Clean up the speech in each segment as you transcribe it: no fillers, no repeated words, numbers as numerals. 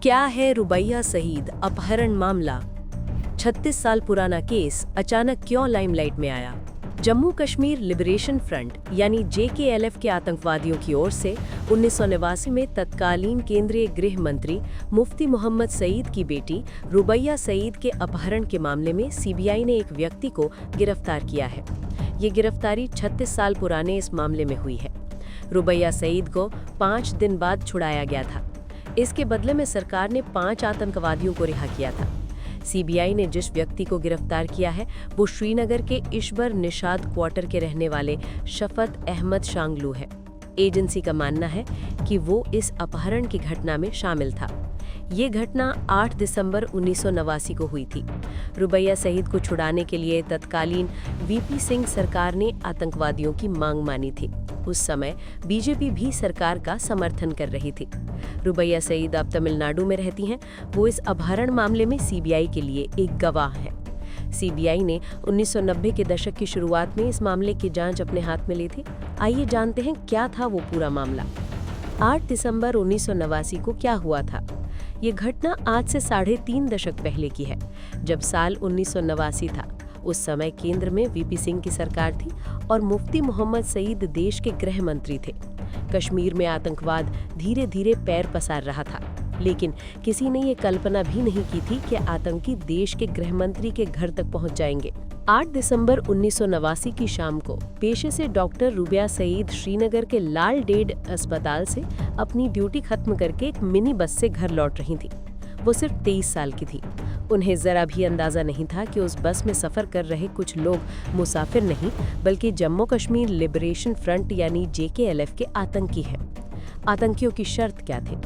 क्या है रुबैया सईद अपहरण मामला? 36 साल पुराना केस अचानक क्यों लाइमलाइट में आया? जम्मू कश्मीर लिबरेशन फ्रंट यानी JKLF के आतंकवादियों की ओर से 1989 में तत्कालीन केंद्रीय गृह मंत्री मुफ्ती मोहम्मद सईद की बेटी रुबैया सईद के अपहरण के मामले में CBI ने एक व्यक्ति को गिरफ्तार किया है। ये गिरफ्तारी 36 साल पुराने इस मामले में हुई है। रुबैया सईद को 5 दिन बाद छुड़ाया गया था। इसके बदले में सरकार ने 5 आतंकवादियों को रिहा किया था। CBI ने जिस व्यक्ति को गिरफ्तार किया है वो श्रीनगर के इशबर निशाद क्वार्टर के रहने वाले शफत अहमद शांगलू है। एजेंसी का मानना है कि वो इस अपहरण की घटना में शामिल था। ये घटना 8 दिसंबर 1989 को हुई थी। रुबैया सईद को छुड़ाने के लिए तत्कालीन VP सिंह सरकार ने आतंकवादियों की मांग मानी थी। उस समय BJP भी सरकार का समर्थन कर रही थी। रुबैया सईद अब तमिलनाडु में रहती हैं। वो इस अपहरण मामले में CBI के लिए एक गवाह है। CBI ने 1990 के दशक की शुरुआत में इस मामले की जांच अपने हाथ में ली थी। आइए जानते हैं क्या था वो पूरा मामला। 8 दिसंबर 1989 को क्या हुआ था? ये घटना आज से 3.5 दशक पहले की है, जब साल 1989 था। उस समय केंद्र में VP सिंह की सरकार थी और मुफ्ती मोहम्मद सईद देश के गृह मंत्री थे। कश्मीर में आतंकवाद धीरे धीरे पैर पसार रहा था, लेकिन किसी ने ये कल्पना भी नहीं की थी कि आतंकी देश के गृह मंत्री के घर तक पहुंच जाएंगे। 8 दिसंबर 1989 की शाम को पेशे से डॉक्टर रुबैया सईद श्रीनगर के लाल डेड अस्पताल से अपनी ड्यूटी खत्म करके एक मिनी बस से घर लौट रही थी। वो सिर्फ 23 साल की थी। उन्हें जरा भी अंदाजा नहीं था कि उस बस में सफर कर रहे कुछ लोग मुसाफिर नहीं बल्कि जम्मू कश्मीर लिबरेशन फ्रंट यानी JKLF के आतंकी हैं। आतंकियों की शर्त क्या थी?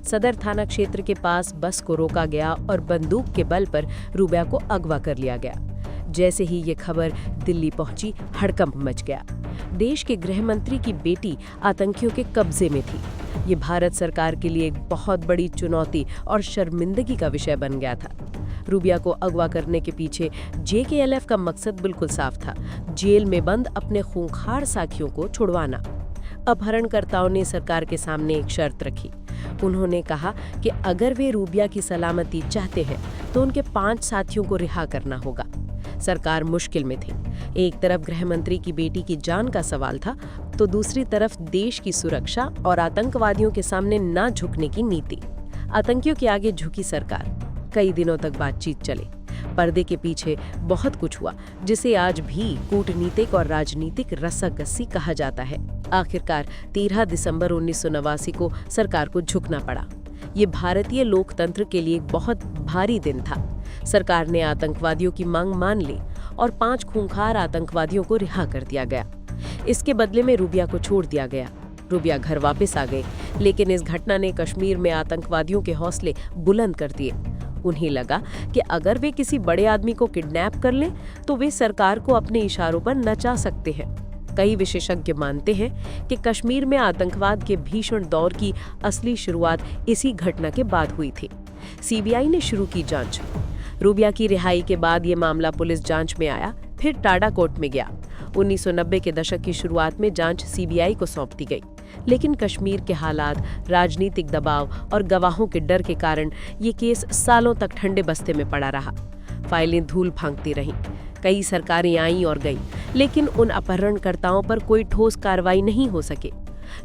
सदर थाना क्षेत्र के पास बस को रोका गया और बंदूक के बल पर रुबैया को अगवा कर लिया गया। जैसे ही ये खबर दिल्ली पहुंची, हड़कंप मच गया। देश के गृह मंत्री की बेटी आतंकियों के कब्जे में थी। ये भारत सरकार के लिए एक बहुत बड़ी चुनौती और शर्मिंदगी का विषय बन गया था। रुबैया को अगवा करने के पीछे JKLF का मकसद बिल्कुल साफ था, जेल में बंद अपने खूंखार साथियों को छुड़वाना। अपहरणकर्ताओं ने सरकार के सामने एक शर्त रखी। उन्होंने कहा कि अगर वे रुबैया की सलामती चाहते हैं तो उनके 5 साथियों को रिहा करना होगा। सरकार मुश्किल में थी। एक तरफ गृह मंत्री की बेटी की जान का सवाल था, तो दूसरी तरफ देश की सुरक्षा और आतंकवादियों के सामने ना झुकने की नीति। आतंकियों के आगे झुकी सरकार। कई दिनों तक बातचीत चली। पर्दे के पीछे बहुत कुछ हुआ, जिसे आज भी कूटनीतिक और राजनीतिक रस्साकसी कहा जाता है। आखिरकार 13 दिसंबर 1989 को सरकार को झुकना पड़ा। ये भारतीय लोकतंत्र के लिए एक बहुत भारी दिन था। सरकार ने आतंकवादियों की मांग मान ली और 5 खूंखार आतंकवादियों को रिहा कर दिया गया। इसके बदले में रुबैया को छोड़ दिया गया। रुबैया घर वापस आ गए, लेकिन इस घटना ने कश्मीर में आतंकवादियों के हौसले बुलंद कर दिए। उन्हें लगा कि अगर वे किसी बड़े आदमी को किडनैप कर लें तो वे सरकार को अपने इशारों पर नचा सकते हैं। कई विशेषज्ञ मानते हैं कि कश्मीर में आतंकवाद के भीषण दौर की असली शुरुआत इसी घटना के बाद हुई थी। CBI ने शुरू की जांच। रुबैया की रिहाई के बाद ये मामला पुलिस जांच में आया, फिर टाडा कोर्ट में गया। 1990 के दशक की शुरुआत में जांच CBI को सौंप दी गई, लेकिन कश्मीर के हालात, राजनीतिक दबाव और गवाहों के डर के कारण ये केस सालों तक ठंडे बस्ते में पड़ा रहा। फाइलें धूल फांकती रहीं। कई सरकारें आईं और गईं, लेकिन उन अपहरणकर्ताओं पर कोई ठोस कार्रवाई नहीं हो सके।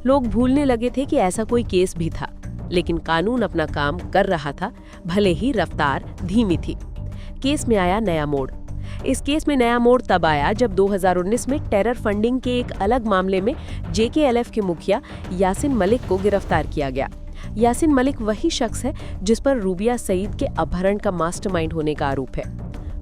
लोग भूलने लगे थे कि ऐसा कोई केस भी था, लेकिन कानून अपना काम कर रहा था, भले ही रफ्तार धीमी थी। केस में आया नया मोड़। इस केस में नया मोड़ तब आया जब 2019 में टेरर फंडिंग के एक अलग मामले में JKLF के मुखिया यासिन मलिक को गिरफ्तार किया गया। यासिन मलिक वही शख्स है जिस पर रुबैया सईद के अपहरण का मास्टरमाइंड होने का आरोप है।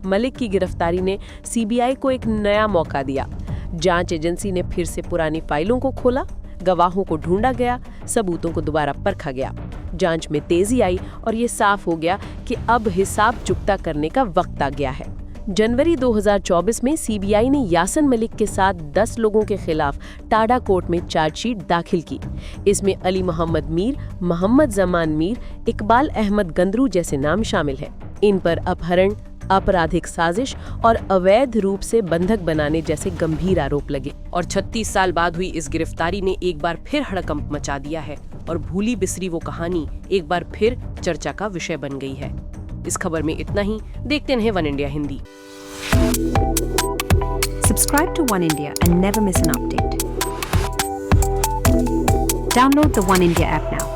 मलिक की गिरफ्तारी ने CBI को एक नया मौका दिया। जांच एजेंसी ने फिर से पुरानी फाइलों को खोला, गवाहों को ढूंढा गया, सबूतों को दोबारा परखा गया। जांच में तेजी आई और ये साफ हो गया कि अब हिसाब चुकता करने का वक्त आ गया है। जनवरी 2024 में CBI ने यासिन मलिक के साथ 10 लोगों के खिलाफ टाडा कोर्ट में चार्जशीट दाखिल की। इसमें अली मोहम्मद मीर, मोहम्मद जमान मीर, इकबाल अहमद गंदरू जैसे नाम शामिल हैं। इन पर अपहरण, आपराधिक साजिश और अवैध रूप से बंधक बनाने जैसे गंभीर आरोप लगे। और 36 साल बाद हुई इस गिरफ्तारी ने एक बार फिर हड़कंप मचा दिया है। और भूली बिसरी वो कहानी एक बार फिर चर्चा का विषय बन गई है। इस खबर में इतना ही। देखते रहें one India Hindi. Subscribe to One India and never miss an update. Download the One India app now.